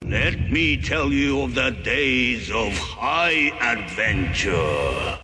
Let me tell you of the days of high adventure.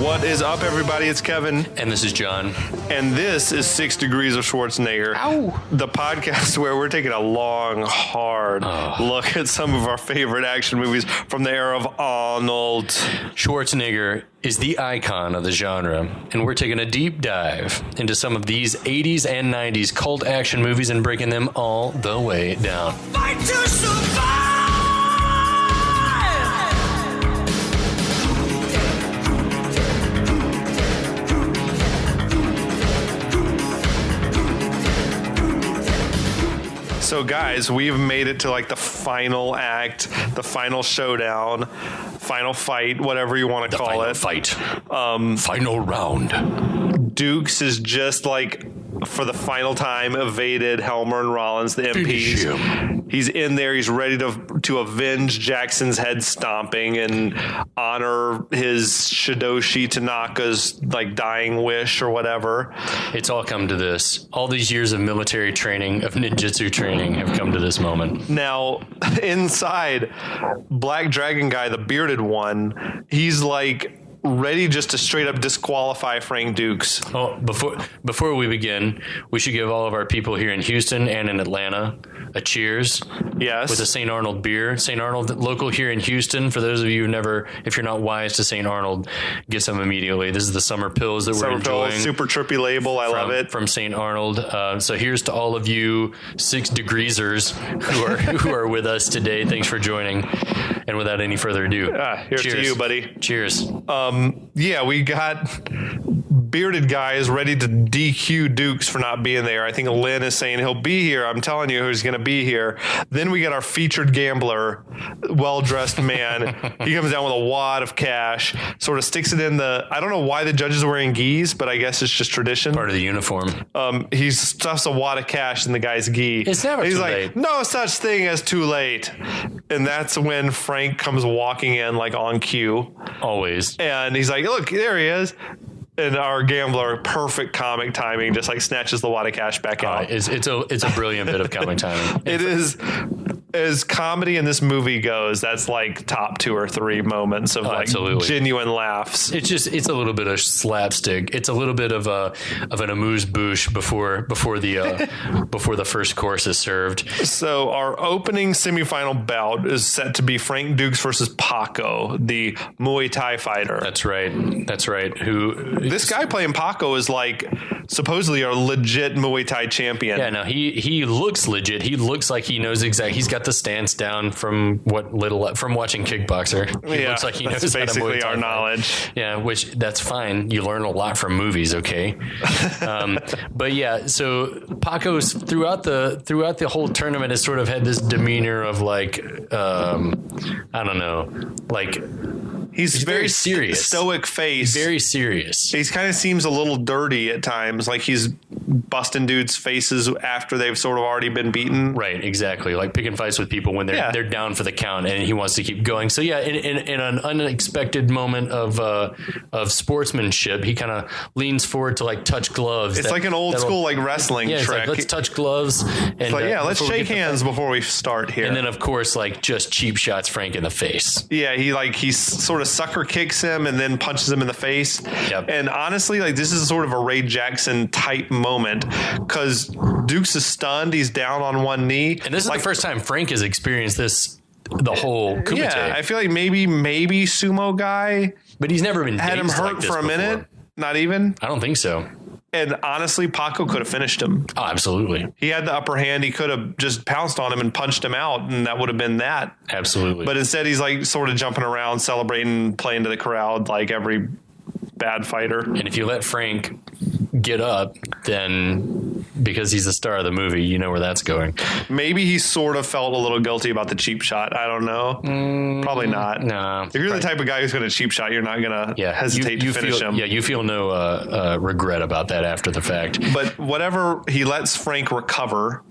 What is up, everybody? It's Kevin. And this is John. And this is 6 Degrees of Schwarzenegger. Ow. The podcast where we're taking a long, hard look at some of our favorite action movies from the era of Arnold. Schwarzenegger is the icon of the genre, and we're taking a deep dive into some of these 80s and 90s cult action movies and breaking them all the way down. Fight to survive! So, guys, we've made it to like the final act, the final showdown, final fight, whatever you want to call it. Fight. Final round. Dukes is just like, for the final time, evaded Helmer and Rollins, the MPs. He's in there. He's ready to avenge Jackson's head stomping and honor his Shidoshi Tanaka's like dying wish or whatever. It's all come to this. All these years of military training, of ninjutsu training, have come to this moment. Now, inside, Black Dragon guy, the bearded one, he's like ready just to straight up disqualify Frank Dukes. Oh, before we begin, we should give all of our people here in Houston and in Atlanta a cheers. Yes. With a St. Arnold beer. St. Arnold, local here in Houston. For those of you who never, if you're not wise to St. Arnold, get some immediately. This is the summer pills that we're enjoying. Super trippy label. I love it. From St. Arnold. So here's to all of you 6 degreesers who are with us today. Thanks for joining. And without any further ado, here's to you, buddy. Cheers. Yeah, we got bearded guys ready to DQ Dukes for not being there. I think Lynn is saying he'll be here. I'm telling you who's going to be here. Then we get our featured gambler, well-dressed man. He comes down with a wad of cash, sort of sticks it in I don't know why the judges are wearing gis, but I guess it's just tradition. Part of the uniform. He stuffs a wad of cash in the guy's gi. It's never He's too like, late. No such thing as too late. And that's when Frank comes walking in like on cue. Always. And he's like, look, there he is. And our gambler, perfect comic timing, just like snatches the wad of cash back out. It's a brilliant bit of comic timing. It is, as comedy in this movie goes, that's like top 2 or 3 moments of like genuine laughs. It's a little bit of slapstick. It's a little bit of an amuse-bouche before the first course is served. So our opening semifinal bout is set to be Frank Dukes versus Paco, the Muay Thai fighter. That's right. This guy playing Paco is like supposedly a legit Muay Thai champion. Yeah, no, he looks legit. He looks like he knows exactly. He's got the stance down from watching Kickboxer. He looks like he knows that's basically how to Muay Thai our knowledge. Yeah, which that's fine. You learn a lot from movies, okay? But yeah, so Paco's throughout the whole tournament has sort of had this demeanor of like I don't know, like. He's very serious, stoic face. Very serious. He kind of seems a little dirty at times, like he's busting dudes' faces after they've sort of already been beaten. Right, exactly. Like picking fights with people when they're down for the count, and he wants to keep going. So yeah, in an unexpected moment of sportsmanship, he kind of leans forward to like touch gloves. It's like an old school like wrestling trick. Like, let's touch gloves. And let's shake hands before we start here. And then of course, like just cheap shots Frank in the face. Yeah, he sort of sucker kicks him and then punches him in the face. Yep. And honestly, like this is sort of a Ray Jackson type moment because Dukes is stunned. He's down on one knee. And this is the first time Frank has experienced this, the whole Kumite. Yeah, I feel like maybe Sumo Guy. But he's never been had him hurt like for a before. minute. Not even. I don't think so. And honestly, Paco could have finished him. Oh, absolutely. He had the upper hand. He could have just pounced on him and punched him out, and that would have been that. Absolutely. But instead, he's like sort of jumping around, celebrating, playing to the crowd like every bad fighter. And if you let Frank get up, then because he's the star of the movie, you know where that's going. Maybe he sort of felt a little guilty about the cheap shot. I don't know. Probably not. No. If you're the type of guy who's going to cheap shot, you're not going to hesitate to finish him. Yeah, you feel no regret about that after the fact. But whatever, he lets Frank recover,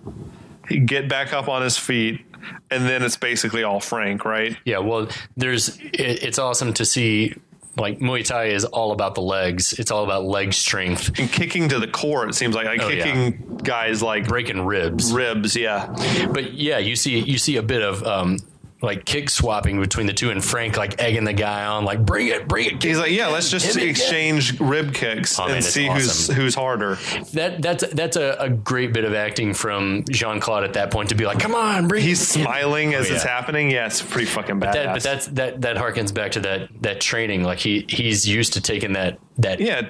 he get back up on his feet. and then it's basically all Frank, right? Yeah, well, it's awesome to see. Like Muay Thai is all about the legs. It's all about leg strength and kicking to the core. It seems like kicking guys like breaking ribs. Yeah. But yeah, you see a bit of like kick swapping between the two, and Frank like egging the guy on, like bring it. He's like, yeah, let's just exchange rib kicks and see awesome. who's harder. That's a great bit of acting from Jean-Claude at that point to be like, come on, bring. He's smiling as it's happening. Yeah, it's pretty fucking badass. But that harkens back to that training. Like he's used to taking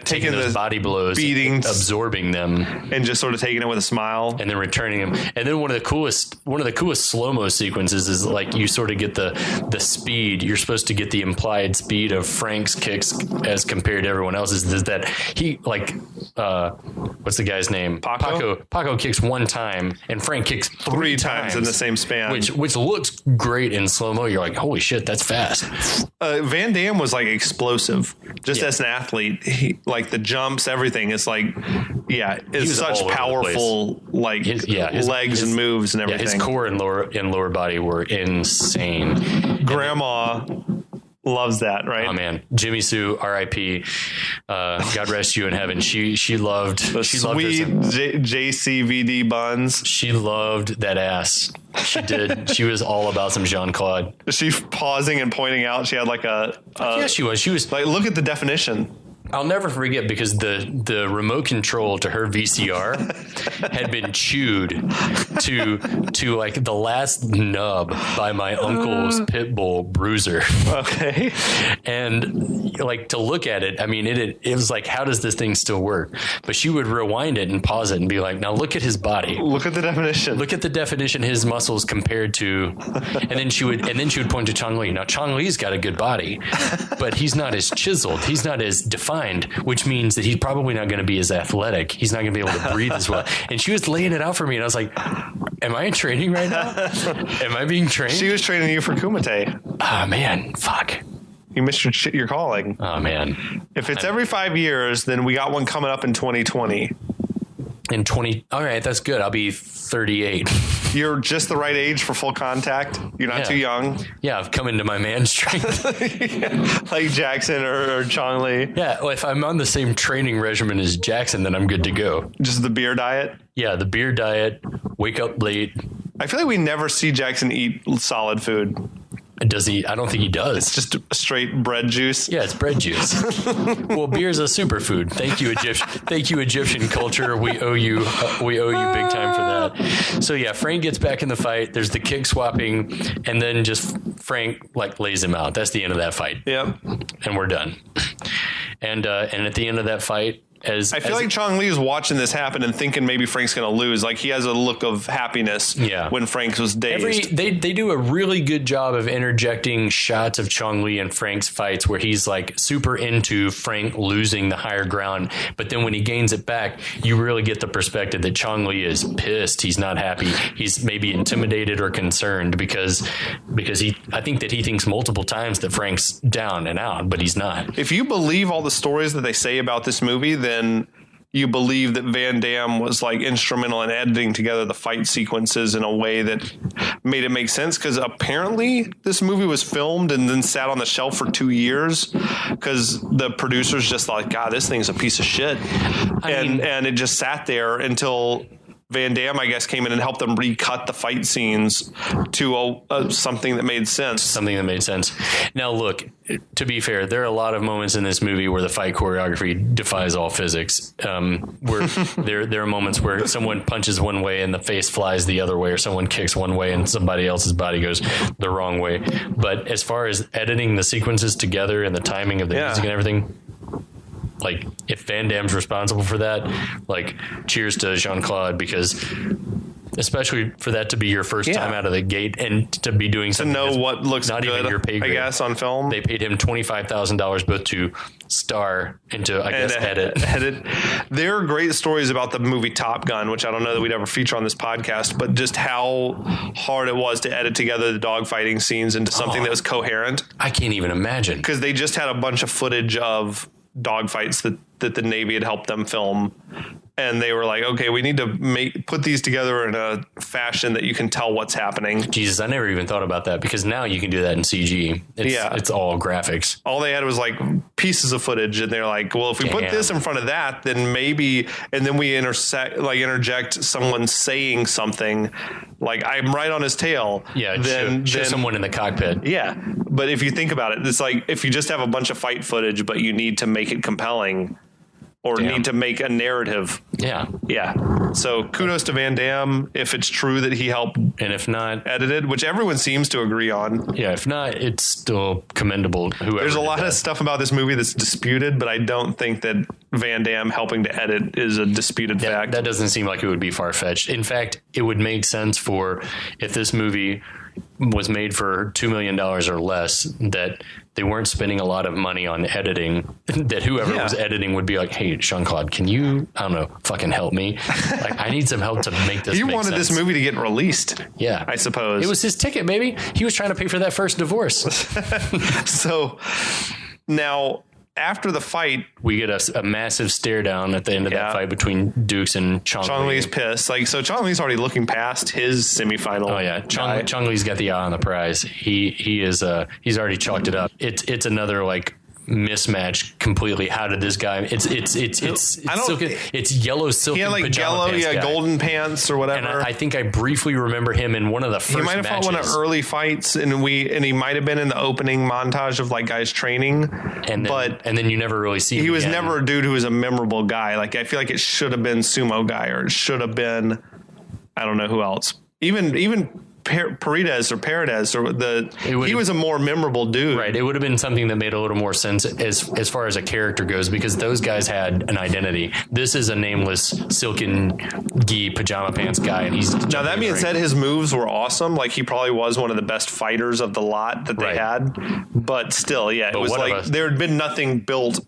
taking those body blows, beatings, absorbing them, and just sort of taking it with a smile, and then returning them. And then one of the coolest slow-mo sequences is like you sort of get the speed. You're supposed to get the implied speed of Frank's kicks as compared to everyone else's. Is that he like what's the guy's name? Paco kicks one time, and Frank kicks three times in the same span, which looks great in slow-mo. You're like, holy shit, that's fast. Van Damme was like explosive, just as an athlete. He, like the jumps, everything. It's like, it's such powerful, like his legs and moves and everything. His core and lower body were insane. Grandma loves that, right? Oh man, Jimmy Sue, R.I.P. God rest you in heaven. She loved the sweet JCVD buns. She loved that ass. She did. She was all about some Jean-Claude. She pausing and pointing out. She had like she was. She was like, look at the definition. I'll never forget because the remote control to her VCR had been chewed to like the last nub by my uncle's pit bull Bruiser. Okay. And like to look at it, I mean, it was like, how does this thing still work? But she would rewind it and pause it and be like, now look at his body. Look at the definition. Look at the definition, his muscles compared to, and then she would point to Chong Li. Now Chong Li's got a good body, but he's not as chiseled. He's not as defined. Which means that he's probably not going to be as athletic. He's not going to be able to breathe as well. And she was laying it out for me, and I was like, am I in training right now? Am I being trained? She was training you for Kumite. Oh, man. Fuck. You missed your calling. Oh, man. If it's every 5 years, then we got one coming up in 2020. All right, that's good. I'll be 38. You're just the right age for full contact. You're not too young. Yeah, I've come into my man strength. Like Jackson or Chong Li. Yeah, well, if I'm on the same training regimen as Jackson, then I'm good to go. Just the beer diet? Yeah, the beer diet, wake up late. I feel like we never see Jackson eat solid food. Does he? I don't think he does. It's just straight bread juice. Yeah, it's bread juice. Well, beer is a superfood. Thank you, Egyptian. Thank you, Egyptian culture. We owe you big time for that. So yeah, Frank gets back in the fight. There's the kick swapping, and then just Frank like lays him out. That's the end of that fight. Yep. And we're done. And at the end of that fight, I feel like Chong Li is watching this happen and thinking maybe Frank's going to lose. Like he has a look of happiness when Frank was dazed. They do a really good job of interjecting shots of Chong Li and Frank's fights where he's like super into Frank losing the higher ground. But then when he gains it back, you really get the perspective that Chong Li is pissed. He's not happy. He's maybe intimidated or concerned because I think that he thinks multiple times that Frank's down and out, but he's not. If you believe all the stories that they say about this movie, then you believe that Van Damme was like instrumental in editing together the fight sequences in a way that made it make sense. Because apparently this movie was filmed and then sat on the shelf for 2 years because the producers just thought, God, this thing's a piece of shit. And it just sat there until Van Damme, I guess, came in and helped them recut the fight scenes to something that made sense. Something that made sense. Now, look, to be fair, there are a lot of moments in this movie where the fight choreography defies all physics. Where there are moments where someone punches one way and the face flies the other way, or someone kicks one way and somebody else's body goes the wrong way. But as far as editing the sequences together and the timing of the music and everything, like if Van Damme's responsible for that, like cheers to Jean-Claude, because especially for that to be your first time out of the gate and to be doing something to know what looks not good, even your pay grade, I guess, on film. They paid him $25,000 both to star and to edit. There are great stories about the movie Top Gun, which I don't know that we'd ever feature on this podcast, but just how hard it was to edit together the dogfighting scenes into something that was coherent. I can't even imagine, because they just had a bunch of footage of dogfights that the Navy had helped them film, and they were like, okay, we need to put these together in a fashion that you can tell what's happening. Jesus, I never even thought about that, because now you can do that in CG. It's all graphics. All they had was like pieces of footage, and they're like, well, if we put this in front of that, then maybe, and then we interject someone saying something like, I'm right on his tail. Yeah, then show someone in the cockpit. Yeah, but if you think about it, it's like if you just have a bunch of fight footage, but you need to make it compelling, or need to make a narrative. Yeah. So kudos to Van Damme if it's true that he helped, and if not, edited, which everyone seems to agree on. Yeah, if not, it's still commendable. There's a lot of stuff about this movie that's disputed, but I don't think that Van Damme helping to edit is a disputed fact. That doesn't seem like it would be far-fetched. In fact, it would make sense for if this movie was made for $2 million or less, that they weren't spending a lot of money on editing, that whoever was editing would be like, hey, Jean-Claude, can you, I don't know, fucking help me? Like, I need some help to make this make wanted sense. This movie to get released. Yeah. I suppose. It was his ticket, baby. He was trying to pay for that first divorce. So now, after the fight, we get a massive stare down at the end of that fight between Dukes and Chong Li. Chong Li's pissed. Like, so Chong Li's already looking past his semifinal. Oh yeah, Chong Li's got the eye on the prize. He is he's already chalked it up. It's another like mismatch completely. How did this guy? It's yellow silky. He had like pajama yellow, pants golden pants or whatever. And I think I briefly remember him in one of the first. He might have fought one of early fights, and he might have been in the opening montage of like guys training. And then you never really see him. He was never a dude who was a memorable guy. Like I feel like it should have been Sumo Guy, or it should have been, I don't know who else. Even Paredes, he was a more memorable dude. Right. It would have been something that made a little more sense as far as a character goes, because those guys had an identity. This is a nameless silken gi pajama pants guy. And now that being said, his moves were awesome. Like he probably was one of the best fighters of the lot that they had, but still, it was like there had been nothing built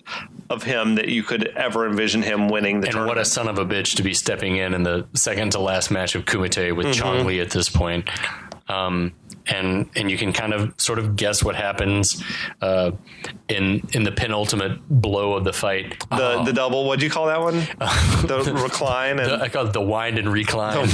of him that you could ever envision him winning the tournament. And what a son of a bitch to be stepping in the second to last match of Kumite with Chong Li at this point. And you can kind of sort of guess what happens in the penultimate blow of the fight. The double, what'd you call that one? The recline. And I call it the wind and recline.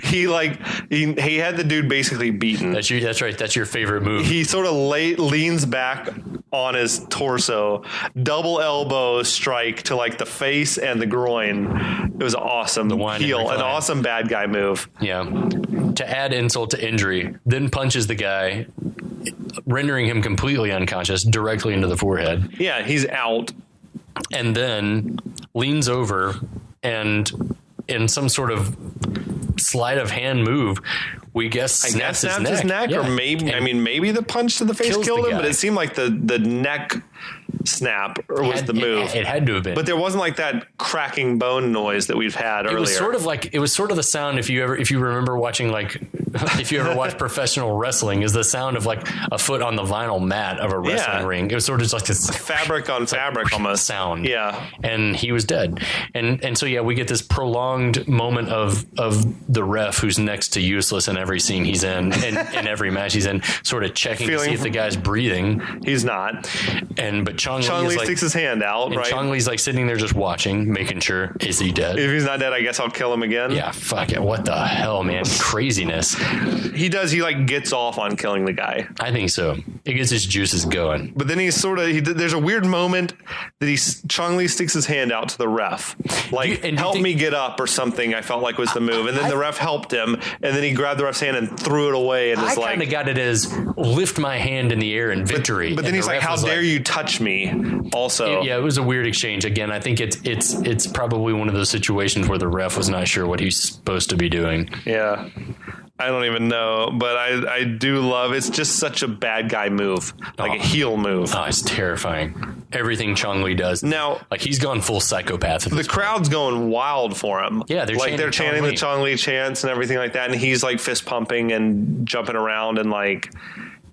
He had the dude basically beaten. That's right. That's your favorite move. He sort of leans back on his torso, double elbow strike to like the face and the groin. It was awesome. The wind heel, an awesome bad guy move. Yeah. To add insult to injury, then punches the guy, rendering him completely unconscious directly into the forehead. Yeah, he's out. And then leans over and in some sort of sleight of hand move, we guess snaps his neck. Or maybe the punch to the face killed him, but it seemed like the neck snap was the move. It had to have been, but there wasn't like that cracking bone noise that we've had earlier. It was sort of the sound if you remember watching, like if you ever watch professional wrestling, is the sound of like a foot on the vinyl mat of a wrestling ring. It was sort of just like this fabric on fabric almost sound. Yeah, and he was dead. And so we get this prolonged moment of the ref who's next to useless in every scene he's in and in every match he's in, sort of checking to see if the guy's breathing. He's not. But Chong Li sticks his hand out, and right? Chong Li's like sitting there just watching, making sure, is he dead? If he's not dead, I guess I'll kill him again. Yeah, fuck it. What the hell, man? Craziness. He does. He like gets off on killing the guy. I think so. It gets his juices going. But then he's there's a weird moment that Chong Li sticks his hand out to the ref, like help me get up or something. I felt like was the move, and then the ref helped him, and then he grabbed the ref's hand and threw it away. And I kind of got it as lift my hand in the air in victory. But then he's like, "How dare you touch me?" Also, it was a weird exchange. Again, I think it's probably one of those situations where the ref was not sure what he's supposed to be doing. Yeah. I don't even know, but I do love, it's just such a bad guy move, like a heel move. Oh, it's terrifying. Everything Chong Li does. Now, like he's gone full psychopath. The crowd's going wild for him. Yeah, they're chanting the Chong Li chants and everything like that, and he's like fist pumping and jumping around, and like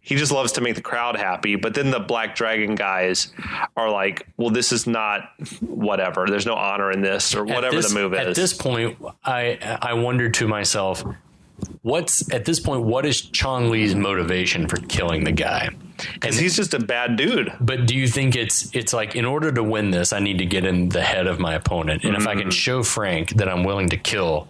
he just loves to make the crowd happy. But then the Black Dragon guys are like, well, this is not whatever. There's no honor in this, or whatever the move is. At this point, I wondered to myself, what is Chong Li's motivation for killing the guy? Because he's just a bad dude. But do you think it's like, in order to win this, I need to get in the head of my opponent, and if I can show Frank that I'm willing to kill,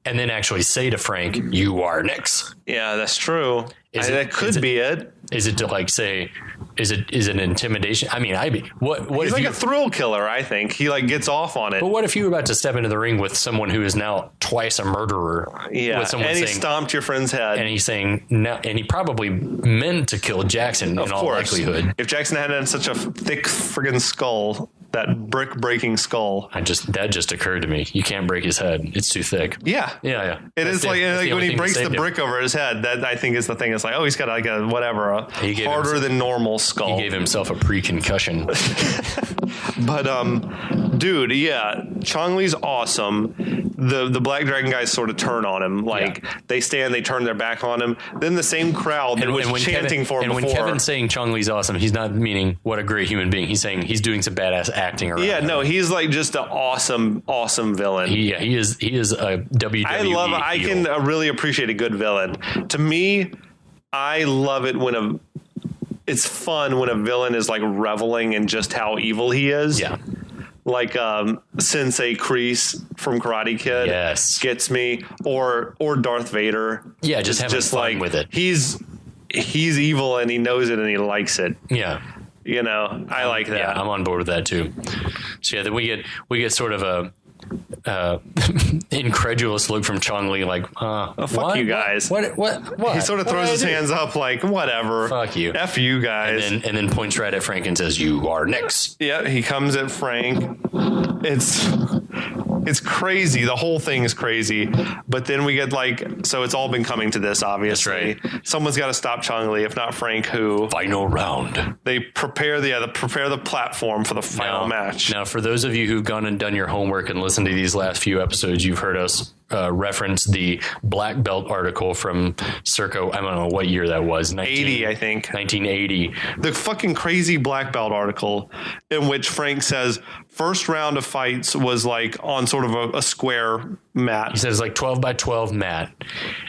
and then actually say to Frank, "You are next." Yeah, that's true. That could be it. Is it to like say, is it intimidation? I mean, what He's if like you, a thrill killer, I think. He like gets off on it. But what if you were about to step into the ring with someone who is now twice a murderer? Yeah, with someone and he saying, stomped your friend's head. and he's saying, no, and he probably meant to kill Jackson in all likelihood. If Jackson had such a thick friggin' skull, that brick breaking skull. That just occurred to me. You can't break his head. It's too thick. Yeah. Yeah. It is like when he breaks the brick over his head, that I think is the thing. It's like, oh, he's got like a whatever, harder than normal skull. He gave himself a pre-concussion. But dude, yeah, Chong Li's awesome. The Black Dragon guys sort of turn on him. Like they turn their back on him. Then the same crowd that was chanting for him before. And when Kevin's saying Chong Li's awesome, he's not meaning what a great human being. He's saying he's doing some badass acting around. Yeah, no, he's like just an awesome villain. He is a WWE. I can really appreciate a good villain. To me, I love it when it's fun when a villain is like reveling in just how evil he is. Yeah. Like Sensei Kreese from Karate Kid gets me, or Darth Vader. Yeah, just having fun like, with it. He's evil and he knows it and he likes it. Yeah. You know, I like that. Yeah, I'm on board with that too. So yeah, then we get sort of a incredulous look from Chong Li, like, fuck you guys. What? He sort of throws his hands up, like, whatever. Fuck you. F you guys. And then points right at Frank and says, "You are next." Yeah, he comes at Frank. It's crazy. The whole thing is crazy. But then we get so it's all been coming to this, obviously. That's right. Someone's got to stop Chong Li. If not Frank, who? Final round. They prepare the platform for the final match. Now, for those of you who've gone and done your homework and listened to these last few episodes, you've heard us reference the black belt article from circa, I don't know what year that was. 80, I think. 1980. The fucking crazy black belt article in which Frank says first round of fights was like on sort of a square mat. He says like 12 by 12 mat.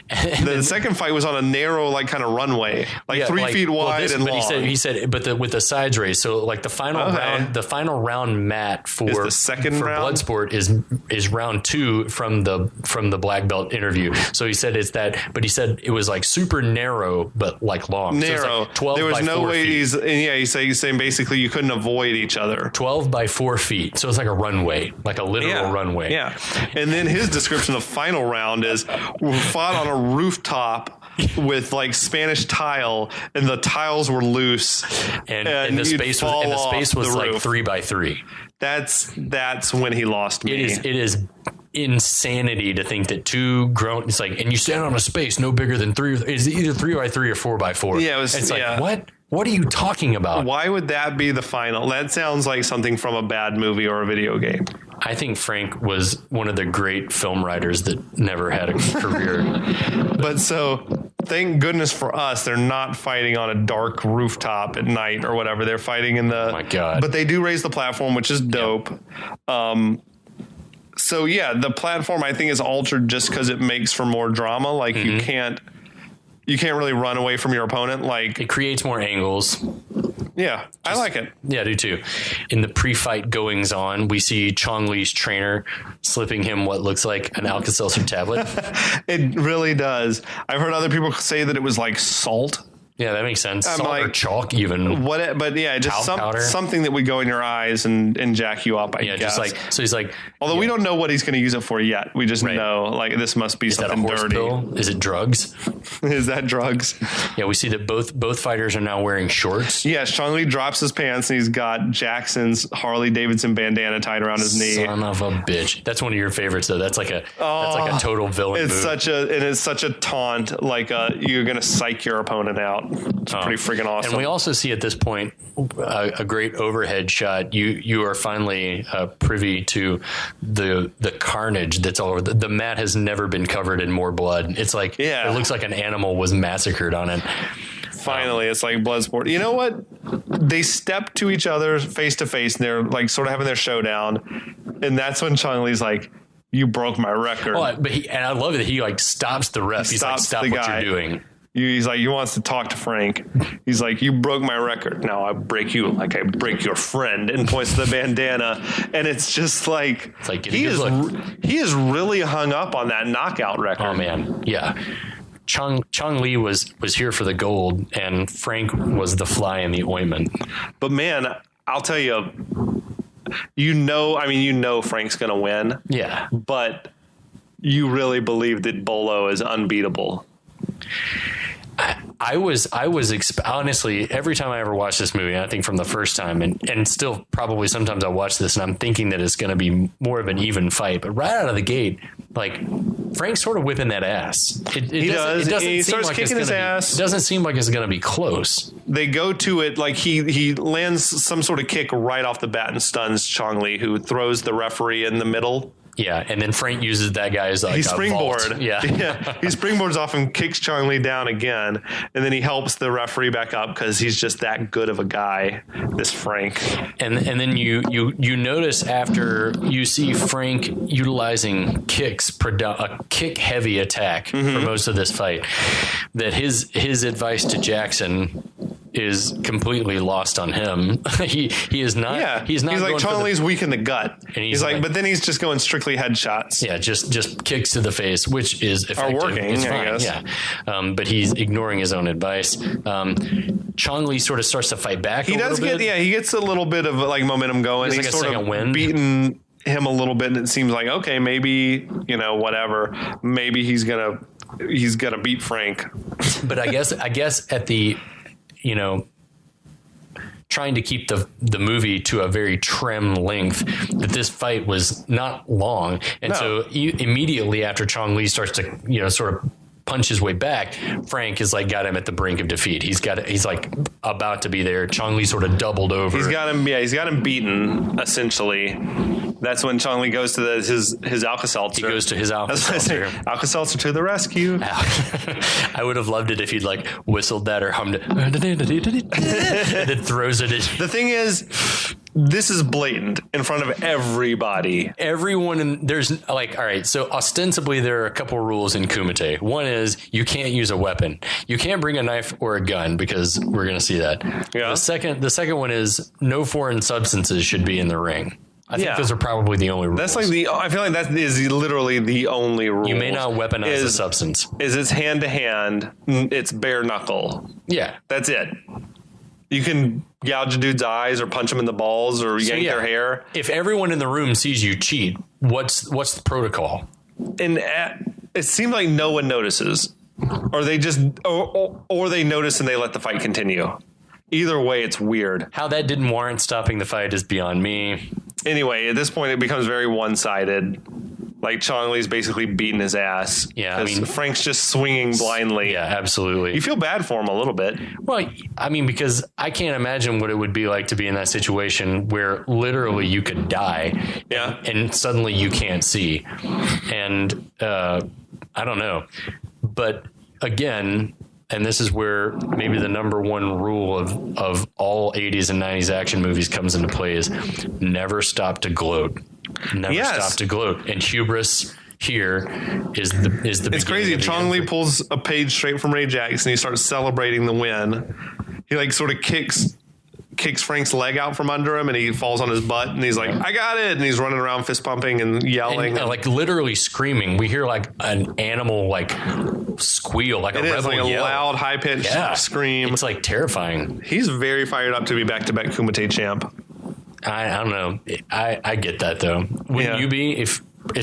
The second fight was on a narrow, like kind of runway, like 3 feet wide and long. He said, with the sides raised. So like the final round mat for the second round? Bloodsport is round 2 from the black belt interview. So he said it's that, but he said it was like super narrow, but like long. Narrow. So like 12 there was by no 4 way feet. he's saying basically you couldn't avoid each other. 12 by 4 feet. So it's like a runway, like a literal runway. Yeah. And then his description of final round is we fought on a rooftop with like Spanish tile, and the tiles were loose, and the space was like 3 by 3. That's when he lost me. It is insanity to think that two grown, it's like, and you stand on a space no bigger than 3, is either 3 by 3 or 4 by 4. Yeah, it's like, what are you talking about? Why would that be the final? That sounds like something from a bad movie or a video game. I think Frank was one of the great film writers that never had a career. But so thank goodness for us, they're not fighting on a dark rooftop at night or whatever. They're fighting in the, oh my God. But they do raise the platform, which is dope. Yep. So yeah, the platform I think is altered just because it makes for more drama. Like you can't really run away from your opponent. Like it creates more angles. Yeah, I like it. Yeah, I do too. In the pre-fight goings on, we see Chong Li's trainer slipping him what looks like an Alka-Seltzer tablet. It really does. I've heard other people say that it was like salt. Yeah, that makes sense. Salt or chalk, even. But yeah, just something that would go in your eyes and jack you up. I guess. Just like so. He's like, although we don't know what he's going to use it for yet. We just know like this must be something dirty. Pill? Is it drugs? Is that drugs? Yeah, we see that both fighters are now wearing shorts. Yeah, Chong Li drops his pants and he's got Jackson's Harley Davidson bandana tied around his knee. Son of a bitch. That's one of your favorites though. That's like a total villain. It's such a taunt. Like you're going to psych your opponent out. It's pretty freaking awesome. And we also see at this point a great overhead shot. You are finally privy to the carnage that's all over. The mat has never been covered in more blood. It's like it looks like an animal was massacred on it. Finally, it's like Bloodsport. You know what? They step to each other face to face, and they're like sort of having their showdown, and that's when Chong Li's like, "You broke my record." Oh, and I love it that he like stops the ref. He's like, "Stop what you're doing." He's like, he wants to talk to Frank. He's like, you broke my record. Now I break you like I break your friend, and points to the bandana. And it's just like, he is really hung up on that knockout record. Oh man. Yeah. Chong Li was here for the gold, and Frank was the fly in the ointment. But man, I'll tell you, Frank's going to win. Yeah. But you really believe that Bolo is unbeatable. I was honestly, every time I ever watch this movie, I think from the first time, and still probably sometimes I watch this and I'm thinking that it's going to be more of an even fight. But right out of the gate, like, Frank's sort of whipping that ass. He does. He starts kicking his ass. It doesn't seem like it's going to be close. They go to it like he lands some sort of kick right off the bat and stuns Chong Li, who throws the referee in the middle. Yeah, and then Frank uses that guy as like he a springboard. vault. Yeah. He springboards off and kicks Chong Li down again, and then he helps the referee back up because he's just that good of a guy, this Frank. And then you notice after you see Frank utilizing kicks, a kick heavy attack for most of this fight, that his advice to Jackson is completely lost on him. he is not. Yeah, he's not. He's like, Chong Li's weak in the gut, and he's like, but then he's just going strictly headshots. Yeah, just kicks to the face, which is effective. Are working, it's I fine. guess. Yeah, but he's ignoring his own advice. Chong Li sort of starts to fight back. He gets a little bit of like momentum going. He's like sort of wind. Beating him a little bit, and it seems like, okay, maybe, whatever, maybe he's gonna beat Frank. But I guess at the, trying to keep the movie to a very trim length, that this fight was not long. And so immediately after Chong Li starts to, sort of punch his way back, Frank is like got him at the brink of defeat. He's like about to be there. Chong Li sort of doubled over. He's got him beaten, essentially. That's when Chong Li goes to his Alka-Seltzer. He goes to his Alka-Seltzer. Alka-Seltzer to the rescue. I would have loved it if he'd like whistled that or hummed it and then throws it in. The thing is, this is blatant in front of everybody. Everyone, there's like, all right, so ostensibly there are a couple rules in Kumite. One is you can't use a weapon. You can't bring a knife or a gun, because we're going to see that. Yeah. The second one is no foreign substances should be in the ring. I think those are probably the only rules. That's like I feel like that is literally the only rule. You may not weaponize a substance. It's hand to hand. It's bare knuckle. Yeah. That's it. You can gouge a dude's eyes or punch him in the balls or yank their hair. If everyone in the room sees you cheat, what's the protocol? And it seems like no one notices, or they just or they notice and they let the fight continue. Either way, it's weird. How that didn't warrant stopping the fight is beyond me. Anyway, at this point, it becomes very one-sided. Like, Chong Li's basically beating his ass. Yeah, I mean, Frank's just swinging blindly. Yeah, absolutely. You feel bad for him a little bit. Well, I mean, because I can't imagine what it would be like to be in that situation where literally you could die. Yeah. And suddenly you can't see. And I don't know. But again, and this is where maybe the number one rule of all 80s and 90s action movies comes into play, is never stop to gloat. Never stop to gloat. And hubris here is the It's crazy. Chong Li pulls a page straight from Ray Jackson. He starts celebrating the win. He like sort of kicks Frank's leg out from under him, and he falls on his butt, and he's like, I got it. And he's running around fist pumping and yelling. And like literally screaming. We hear like an animal like squeal, like a rebel like a yell. Loud, high-pitched scream. It's like terrifying. He's very fired up to be back-to-back Kumite champ. I don't know. I get that, though. Wouldn't you be, if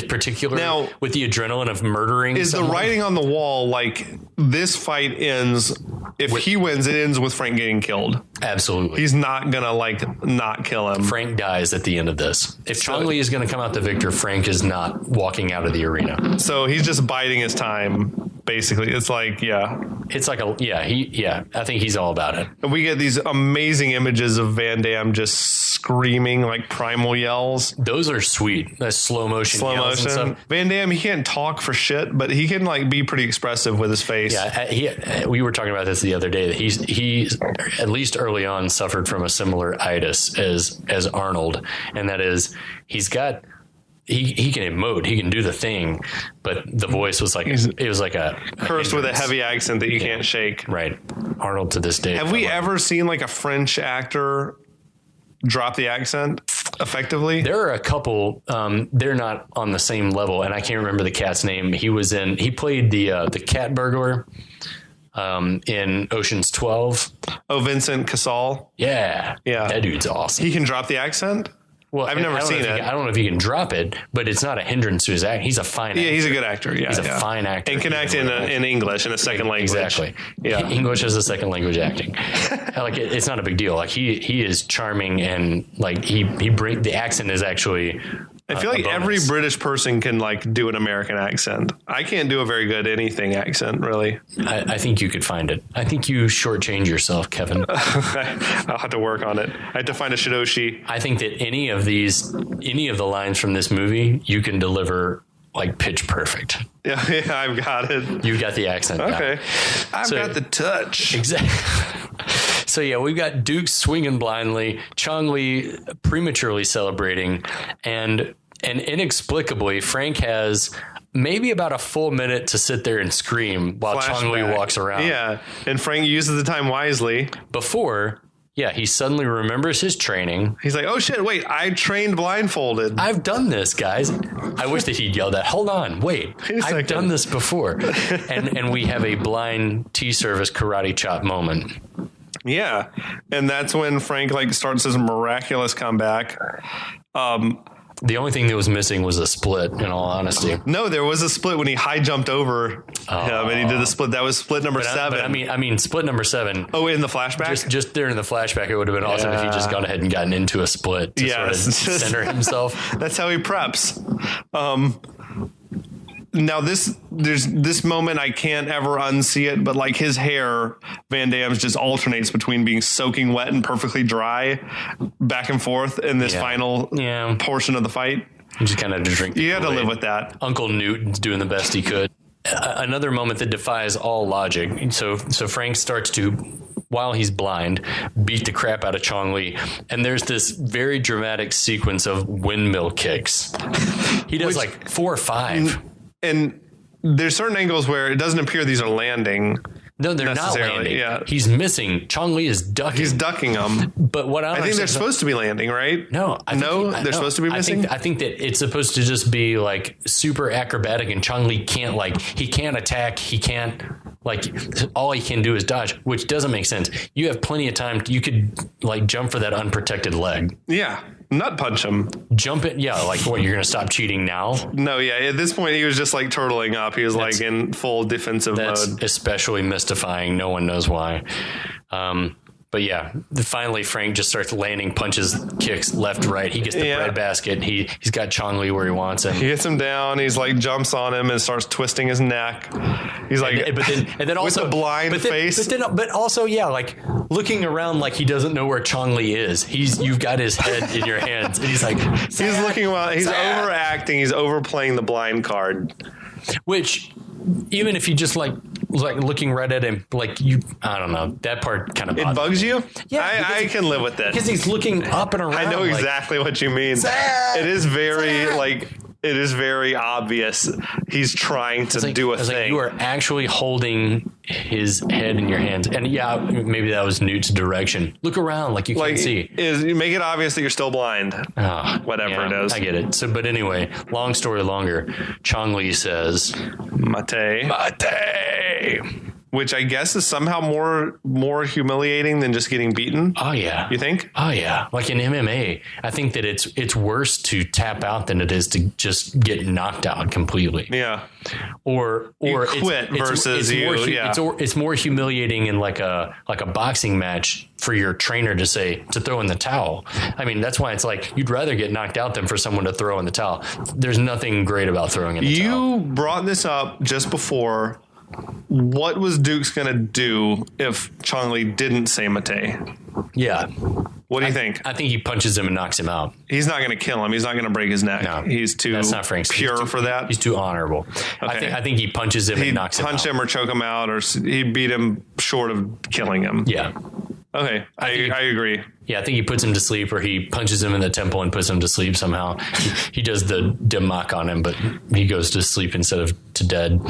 particularly now, with the adrenaline of murdering someone? The writing on the wall, like, this fight ends, if he wins, it ends with Frank getting killed. Absolutely. He's not gonna like not kill him. Frank dies at the end of this. If Chong Li is going to come out the victor, Frank is not walking out of the arena. So he's just biding his time. Basically, it's like, it's like I think he's all about it. And we get these amazing images of Van Damme just screaming like primal yells. Those are sweet. That's slow motion. Van Damme, he can't talk for shit, but he can like be pretty expressive with his face. Yeah, we were talking about this the other day, that he's at least early on suffered from a similar itis as Arnold, and that is he's got he can emote, he can do the thing, but the voice was like it was like a cursed with a heavy accent that you can't shake. Right. Arnold to this day. Have we ever seen like a French actor drop the accent effectively? There are a couple. They're not on the same level, and I can't remember the cat's name. He played the cat burglar in Ocean's 12. Oh, Vincent Cassel. Yeah, that dude's awesome. He can drop the accent. Well, I've never seen it. I don't know if he can drop it, but it's not a hindrance to his act. He's a fine actor. Yeah, he's a good actor. Yeah, he's a fine actor. And can act in English, in a second language. Exactly. Yeah. English as a second language acting. Like it's not a big deal. Like he is charming, and like the accent is actually. I feel like every British person can like do an American accent. I can't do a very good anything accent, really. I think you could find it. I think you shortchange yourself, Kevin. I'll have to work on it. I have to find a shidoshi. I think that any of the lines from this movie, you can deliver like pitch perfect. Yeah, I've got it. You got the accent. Okay. I've got the touch. Exactly. So yeah, we've got Duke swinging blindly, Chong Li prematurely celebrating, and inexplicably, Frank has maybe about a full minute to sit there and scream while Chong Li walks around. Yeah, and Frank uses the time wisely. Before, he suddenly remembers his training. He's like, oh shit, wait, I trained blindfolded. I've done this, guys. I wish that he'd yelled that. Hold on, wait. I've done this before. and we have a blind tea service karate chop moment. Yeah, and that's when Frank like starts his miraculous comeback. The only thing that was missing was a split, in all honesty. No, there was a split when he high jumped over him and he did the split. That was split number 7. I mean, split number 7. Oh, in the flashback? Just there in the flashback, it would have been awesome if he just gone ahead and gotten into a split to sort of center himself. That's how he preps. Now there's this moment I can't ever unsee it, but like his hair, Van Damme's just alternates between being soaking wet and perfectly dry, back and forth in this final portion of the fight. You just kind of drink. You had to live with that. Uncle Newton's doing the best he could. Another moment that defies all logic. So Frank starts to, while he's blind, beat the crap out of Chong Li. And there's this very dramatic sequence of windmill kicks. He does like 4 or 5. And there's certain angles where it doesn't appear these are landing. No, they're not landing. Yeah. He's missing. Chong Li is ducking. He's ducking them. But what I think they're supposed to be landing, right? No. They're supposed to be missing? I think that it's supposed to just be like super acrobatic, and Chong Li can't he can't attack. He can't all he can do is dodge, which doesn't make sense. You have plenty of time. You could jump for that unprotected leg. Yeah. Nut punch him. Jump it. Yeah. Like what? You're going to stop cheating now? No. Yeah. At this point, he was just turtling up. He was in full defensive mode. That's especially mystifying. No one knows why. But yeah, finally Frank just starts landing punches, kicks left, right. He gets the bread basket. He's got Chong Li where he wants him. He gets him down. He's jumps on him and starts twisting his neck. He's and then also with a blind face. But also looking around like he doesn't know where Chong Li is. You've got his head in your hands, and he's he's looking around. He's overacting. He's overplaying the blind card. Which, even if you just looking right at him, I don't know, that part kind of bugs you. Yeah, I can live with it because he's looking up and around. I know exactly what you mean. It is very it is very obvious he's trying to do a thing. You are actually holding his head in your hands, and maybe that was Newt's direction. Look around, you can't see. You make it obvious that you're still blind. Whatever it is. I get it. So, but anyway, long story longer. Chong Li says, "Mate." Which I guess is somehow more humiliating than just getting beaten. Oh yeah, you think? Oh yeah, like in MMA, I think that it's worse to tap out than it is to just get knocked out completely. Yeah, or you quit versus it's more humiliating in like a boxing match for your trainer to throw in the towel. I mean, that's why it's you'd rather get knocked out than for someone to throw in the towel. There's nothing great about throwing in the towel. You brought this up just before. What was Duke's going to do if Chong Li didn't say Mate? Yeah. What do you think? I think he punches him and knocks him out. He's not going to kill him. He's not going to break his neck. No, he's too that's not Frank's. Pure for that. He's too honorable. Okay. I think he punches him and knocks him out. He'd punch him or choke him out, or he'd beat him short of killing him. Yeah. Okay, I agree. Yeah, I think he puts him to sleep, or he punches him in the temple and puts him to sleep somehow. He does the demak on him, but he goes to sleep instead of to dead.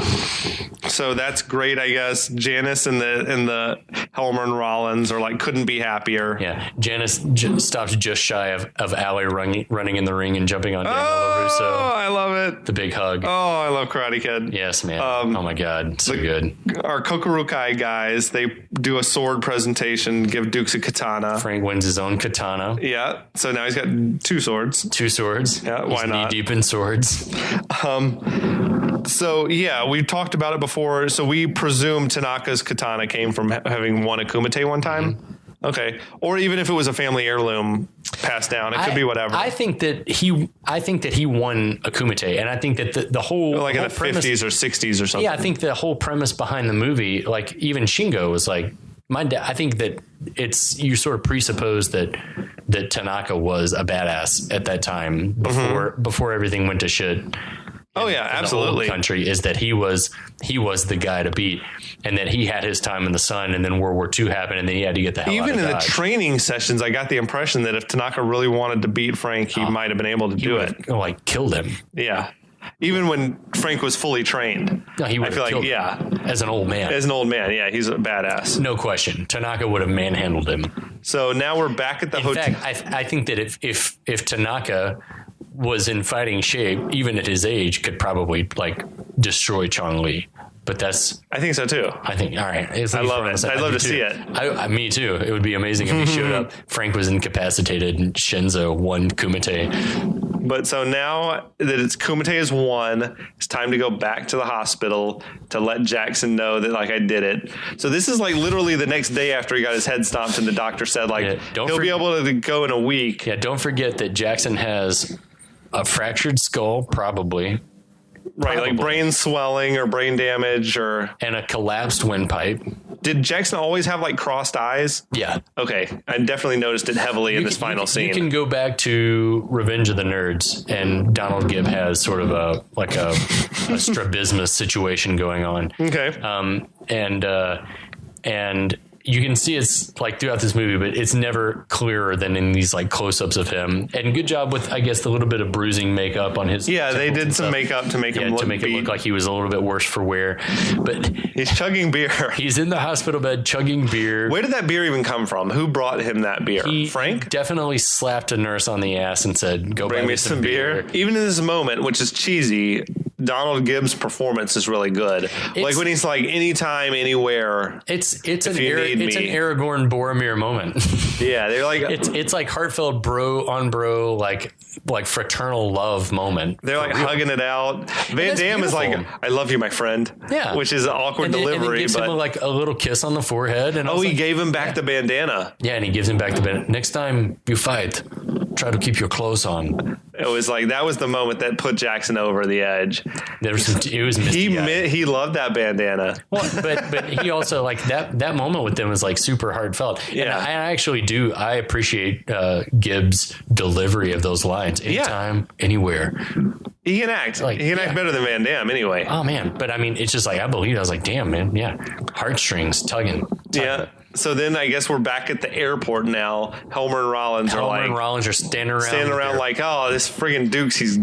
So that's great, I guess. Janice and the Helmer and Rollins are like couldn't be happier. Yeah, Janice stops just shy of Allie running in the ring and jumping on Daniel LaRusso. Oh, I love it. The big hug. Oh, I love Karate Kid. Yes, man. Oh my God, so good. Our Kokurukai guys, they do a sword presentation, give Dukes a katana. Frank wins his own katana. Yeah, so now he's got 2 swords. 2 swords. Yeah, why He's not? knee deep in swords. So yeah, we've talked about it before. So we presume Tanaka's katana came from having won a Kumite one time. Mm-hmm. Okay, or even if it was a family heirloom passed down, it could be whatever. I think that he won a Kumite, and I think that the whole like the in whole the premise, 50s or 60s or something. Yeah, I think the whole premise behind the movie, like even Shingo was like, my dad. I think that you sort of presuppose that Tanaka was a badass at that time before everything went to shit. Oh yeah, absolutely. The whole country is that he was the guy to beat, and that he had his time in the sun, and then World War II happened, and then he had to get the hell out of Even in Dodge. the training sessions, I got the impression that if Tanaka really wanted to beat Frank, he might have been able to do it. Like killed him. Yeah. Even when Frank was fully trained. No, he would I feel have like, killed him as an old man. As an old man, yeah, he's a badass. No question. Tanaka would have manhandled him. So now we're back at the hotel. In fact, I think that if Tanaka was in fighting shape, even at his age, could probably like destroy Chong Li. But I think so too. I think, all right. I love it. I'd love to see it. Me too. It would be amazing if he showed up. Frank was incapacitated and Shinzo won Kumite. But so now that Kumite is won, it's time to go back to the hospital to let Jackson know that like I did it. So this is like literally the next day after he got his head stomped, and the doctor said like he'll be able to go in a week. Yeah, don't forget that Jackson has a fractured skull, probably. Right, like brain swelling or brain damage and a collapsed windpipe. Did Jackson always have like crossed eyes? Yeah. Okay. I definitely noticed it heavily in this final scene. You can go back to Revenge of the Nerds, and Donald Gibb has sort of a strabismus situation going on. Okay. And you can see it's like throughout this movie, but it's never clearer than in these like close-ups of him. And good job with, I guess, the little bit of bruising makeup on his. Yeah, they did some makeup to make him look it look like he was a little bit worse for wear. But he's chugging beer. He's in the hospital bed chugging beer. Where did that beer even come from? Who brought him that beer? Frank definitely slapped a nurse on the ass and said, "Go bring me some beer." Even in this moment, which is cheesy, Donald Gibbs' performance is really good. Like when he's like, anytime, anywhere. It's an Aragorn Boromir moment. Yeah, they're like it's like heartfelt bro on bro like fraternal love moment. They're like hugging it out. Van Damme is like, "I love you, my friend." Yeah, which is an awkward delivery. And he gives him like a little kiss on the forehead. And he gave him back the bandana. Yeah, and he gives him back the bandana. Next time you fight, try to keep your clothes on. It was like that was the moment that put Jackson over the edge. It was misty. He loved that bandana. Well, but he also like that moment with them was like super heartfelt. Yeah, and I actually do. I appreciate Gibbs' delivery of those lines. Anytime, anywhere. He can act. He can act better than Van Damme anyway. Oh man, but I mean, it's just like I believe. I was like, damn man, yeah, heartstrings tugging. Yeah. So then I guess we're back at the airport now. Helmer and Rollins are standing around like, oh, this friggin' Dukes, he's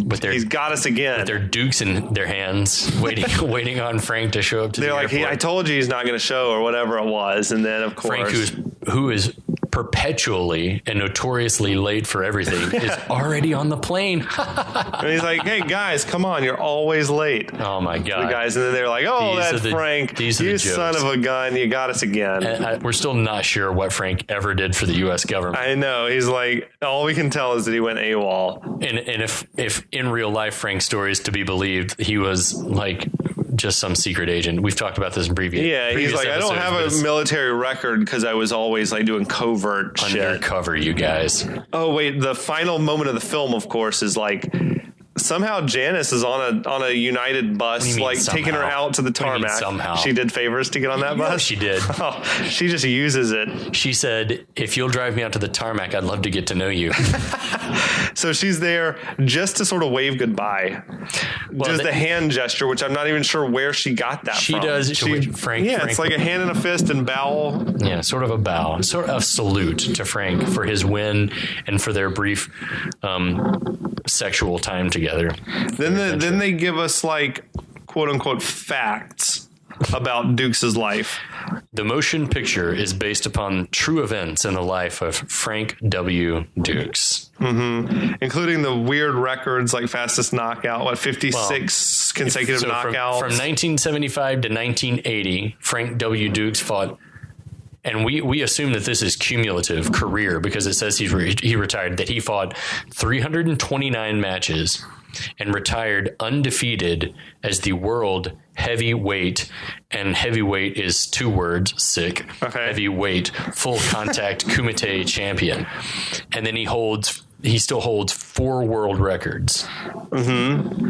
got us again. With their Dukes in their hands, waiting on Frank to show up to the airport. They're like, I told you he's not going to show, or whatever it was. And then, of course... Frank, who is perpetually and notoriously late for everything, is already on the plane. And he's like, hey, guys, come on, you're always late. Oh, my God. The guys, and then they're like, oh, that's Frank. You son of a gun, you got us again. And we're still not sure what Frank ever did for the U.S. government. I know. He's like, all we can tell is that he went AWOL. And if in real life Frank's story is to be believed, he was like just some secret agent. We've talked about this in previous he's like, I don't have a military record because I was always like doing covert shit. Undercover, you guys. Oh, wait. The final moment of the film, of course, is like somehow Janice is on a United bus, like taking her out to the tarmac. Somehow she did favors to get on that bus. She did. Oh, she just uses it. She said, "If you'll drive me out to the tarmac, I'd love to get to know you." So she's there just to sort of wave goodbye. Just the hand gesture, which I'm not even sure where she got that she from. Does. Frank. It's like a hand and a fist and bow. Yeah, sort of a bow, sort of a salute to Frank for his win and for their brief sexual time together. Then they give us like quote unquote facts about Dukes' life. The motion picture is based upon true events in the life of Frank W. Dukes. Mm-hmm. Including the weird records like fastest knockout, 56 consecutive knockouts. From 1975 to 1980, Frank W. Dukes fought. And we assume that this is cumulative career because it says he retired, that he fought 329 matches and retired undefeated as the world heavyweight, and heavyweight is 2 words, sick, heavyweight, full contact Kumite champion. And then he still holds 4 world records,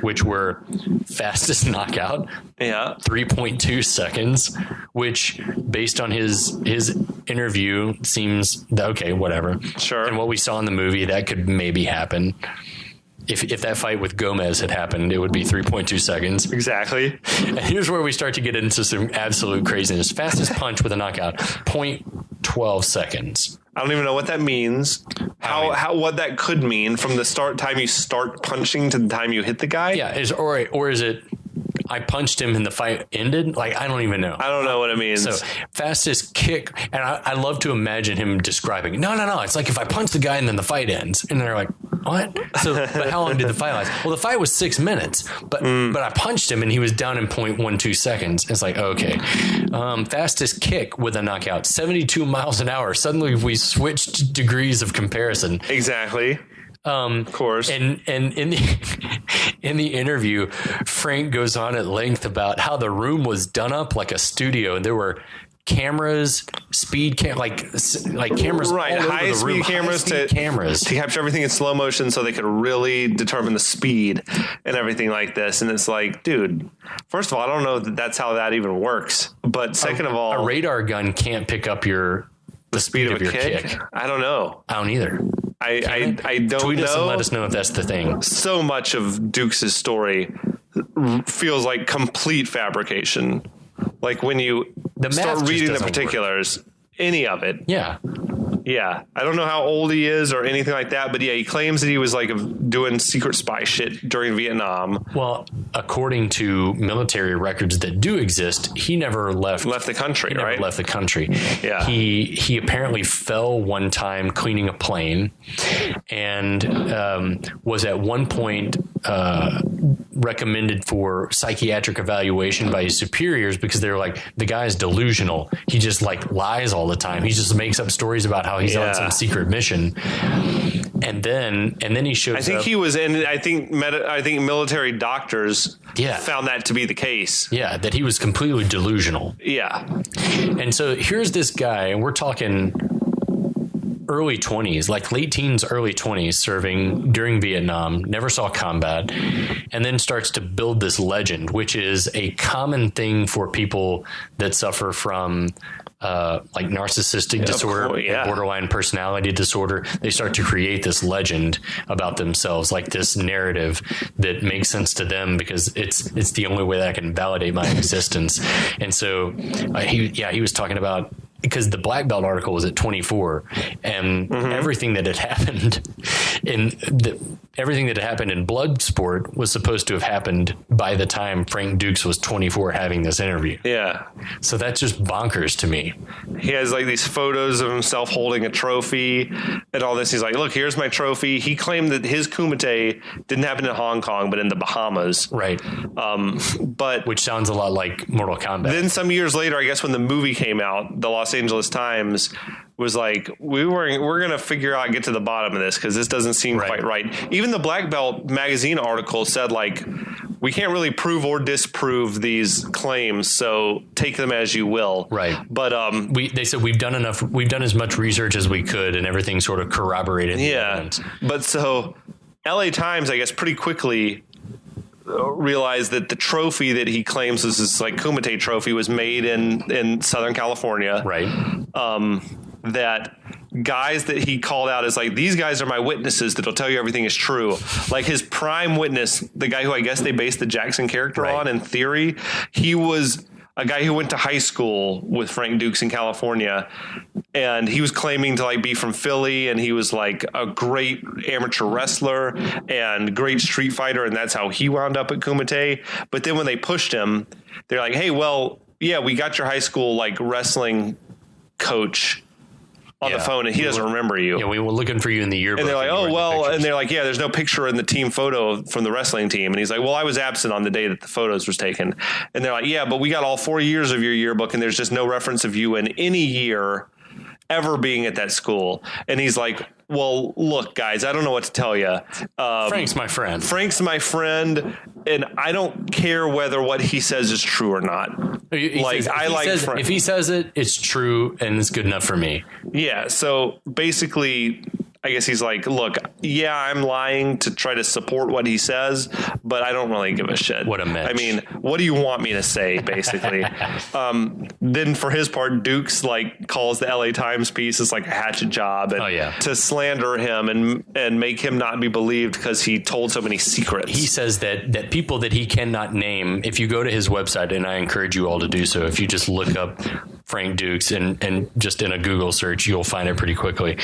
which were fastest knockout, 3.2 seconds, which based on his interview seems okay, whatever. Sure. And what we saw in the movie, that could maybe happen. If that fight with Gomez had happened, it would be 3.2 seconds. Exactly. And here's where we start to get into some absolute craziness. Fastest punch with a knockout, 0.12 seconds. I don't even know what that means. How what that could mean from the time you start punching to the time you hit the guy. Yeah, or is it I punched him and the fight ended? Like, I don't even know. I don't know what it means. So fastest kick, and I love to imagine him describing. No. It's like if I punch the guy and then the fight ends, and they're like, what? So, but how long did the fight last? Well, the fight was 6 minutes, but I punched him and he was down in 0.12 seconds. It's like, okay. Fastest kick with a knockout, 72 miles an hour. Suddenly we switched degrees of comparison. Exactly. Of course. And in the interview, Frank goes on at length about how the room was done up like a studio, and there were cameras, like cameras, right? all High over the room. Speed cameras to capture everything in slow motion, so they could really determine the speed and everything like this. And it's like, dude, first of all, I don't know that that's how that even works. But second of all, a radar gun can't pick up the speed of your kick. I don't know. I don't either. I don't Tweet know. us and let us know if that's the thing. So much of Dukes' story feels like complete fabrication. Like when you start reading the particulars, any of it. Yeah. Yeah. I don't know how old he is or anything like that, but yeah, he claims that he was like doing secret spy shit during Vietnam. Well, according to military records that do exist, he never left the country, he never right? left the country. Yeah. He apparently fell one time cleaning a plane and was at one point recommended for psychiatric evaluation by his superiors because they were like, the guy's delusional. He just like lies all the time. He just makes up stories about how he's on some secret mission. And then he shows up. I think he was in, I think military doctors found that to be the case. Yeah, that he was completely delusional. Yeah. And so here's this guy, and we're talking early 20s, like late teens, early 20s, serving during Vietnam, never saw combat, and then starts to build this legend, which is a common thing for people that suffer from like narcissistic disorder, and borderline personality disorder. They start to create this legend about themselves, like this narrative that makes sense to them because it's the only way that I can validate my existence. And so he was talking about, because the black belt article was at 24, and everything that had happened in Bloodsport was supposed to have happened by the time Frank Dukes was 24 having this interview. Yeah. So that's just bonkers to me. He has like these photos of himself holding a trophy and all this. He's like, look, here's my trophy. He claimed that his Kumite didn't happen in Hong Kong, but in the Bahamas. Right. But which sounds a lot like Mortal Kombat. Then some years later, I guess when the movie came out, the Los Angeles Times was like, we're going to figure out, get to the bottom of this because this doesn't seem quite right. Even the Black Belt magazine article said like, we can't really prove or disprove these claims, so take them as you will. Right. But they said we've done as much research as we could, and everything sort of corroborated. Yeah. But so LA Times, I guess, pretty quickly realized that the trophy that he claims is this like Kumite trophy was made in Southern California. Right. That guys that he called out as like, these guys are my witnesses that'll tell you everything is true. Like his prime witness, the guy who I guess they based the Jackson character on in theory, he was a guy who went to high school with Frank Dukes in California, and he was claiming to like be from Philly, and he was like a great amateur wrestler and great street fighter, and that's how he wound up at Kumite. But then when they pushed him, they're like, hey, well, yeah, we got your high school like wrestling coach on the phone, and he doesn't remember you. Yeah, we were looking for you in the yearbook. And they're like, oh, well, and they're like, yeah, there's no picture in the team photo from the wrestling team. And he's like, well, I was absent on the day that the photos was taken. And they're like, yeah, but we got all 4 years of your yearbook, and there's just no reference of you in any year ever being at that school. And he's like, well, look, guys, I don't know what to tell you. Frank's my friend. Frank's my friend, and I don't care whether what he says is true or not. If he says it, it's true, and it's good enough for me. Yeah, so basically, I guess he's like, look, yeah, I'm lying to try to support what he says, but I don't really give a shit. What a match. I mean, what do you want me to say, basically? Then for his part, Dukes like calls the LA Times piece as like a hatchet job and to slander him and make him not be believed because he told so many secrets. He says that people that he cannot name, if you go to his website, and I encourage you all to do so, if you just look up Frank Dukes and just in a Google search, you'll find it pretty quickly.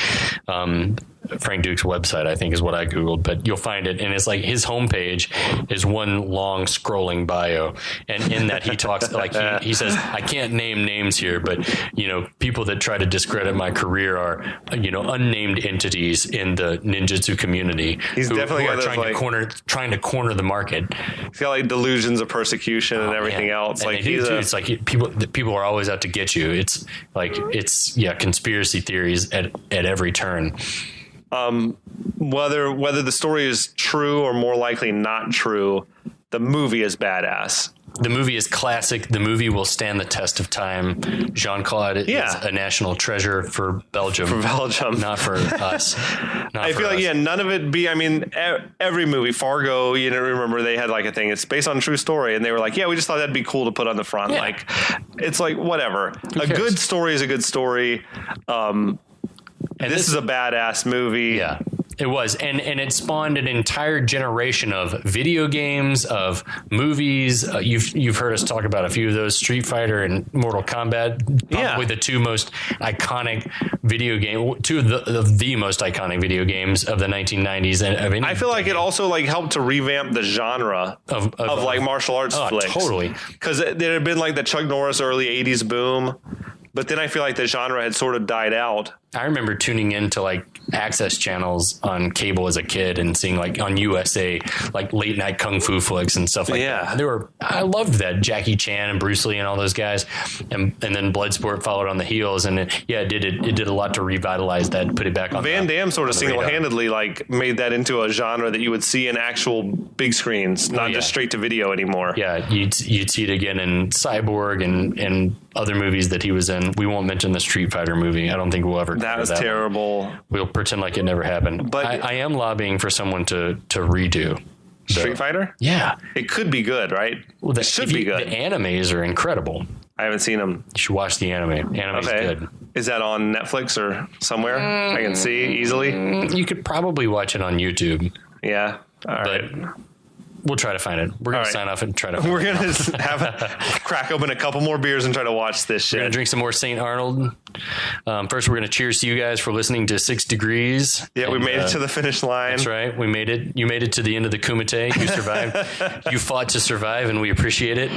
Frank Duke's website, I think, is what I Googled, but you'll find it. And it's like his homepage is one long scrolling bio. And in that he talks like he says, I can't name names here, but, you know, people that try to discredit my career are, you know, unnamed entities in the ninjutsu community. He's definitely who are trying to corner the market. He's got like delusions of persecution and everything else. And like it's like people are always out to get you. It's like, conspiracy theories at every turn. Whether the story is true or more likely not true, the movie is badass. The movie is classic. The movie will stand the test of time. Jean-Claude is a national treasure for Belgium. For Belgium. Not for us. I feel like, none of it I mean, every movie, Fargo, you know, remember they had like a thing, it's based on a true story. And they were like, yeah, we just thought that'd be cool to put on the front. Yeah. Like, it's like, whatever. A good story is a good story. And this is a badass movie. Yeah. It was, and it spawned an entire generation of video games, of movies. You've heard us talk about a few of those: Street Fighter and Mortal Kombat. Probably the two most iconic two of the most iconic video games of the 1990s. And I feel like it also like helped to revamp the genre of like martial arts flicks. Totally, because there had been like the Chuck Norris early '80s boom, but then I feel like the genre had sort of died out. I remember tuning into like access channels on cable as a kid and seeing like on USA like late night kung fu flicks and stuff like that. I loved that, Jackie Chan and Bruce Lee and all those guys, and then Bloodsport followed on the heels, and it did a lot to revitalize that, put it back on. Van Damme sort of single-handedly like made that into a genre that you would see in actual big screens, not just straight to video anymore. Yeah, you'd see it again in Cyborg and other movies that he was in. We won't mention the Street Fighter movie. I don't think we'll ever. That was terrible. We'll pretend like it never happened. But I am lobbying for someone to redo Street Fighter. Yeah, it could be good, right? Well, it should be good. The animes are incredible. I haven't seen them. You should watch the anime. Anime's good. Is that on Netflix or somewhere I can see easily? You could probably watch it on YouTube. Yeah. All right. We'll try to find it. We're going to sign off and try to. We're going to crack open a couple more beers and try to watch this shit. We're going to drink some more St. Arnold. First, we're going to cheers to you guys for listening to 6 Degrees. Yeah, we made it to the finish line. That's right. We made it. You made it to the end of the Kumite. You survived. You fought to survive, and we appreciate it.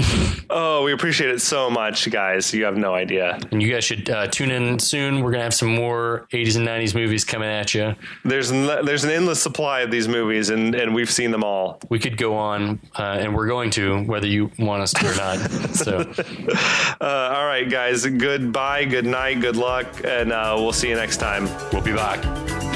Oh, we appreciate it so much, guys. You have no idea. And you guys should tune in soon. We're going to have some more 80s and 90s movies coming at you. There's an endless supply of these movies, and we've seen them all. We could go on, and we're going to, whether you want us to or not. So, all right, guys. Goodbye, good night, good luck, and we'll see you next time. We'll be back.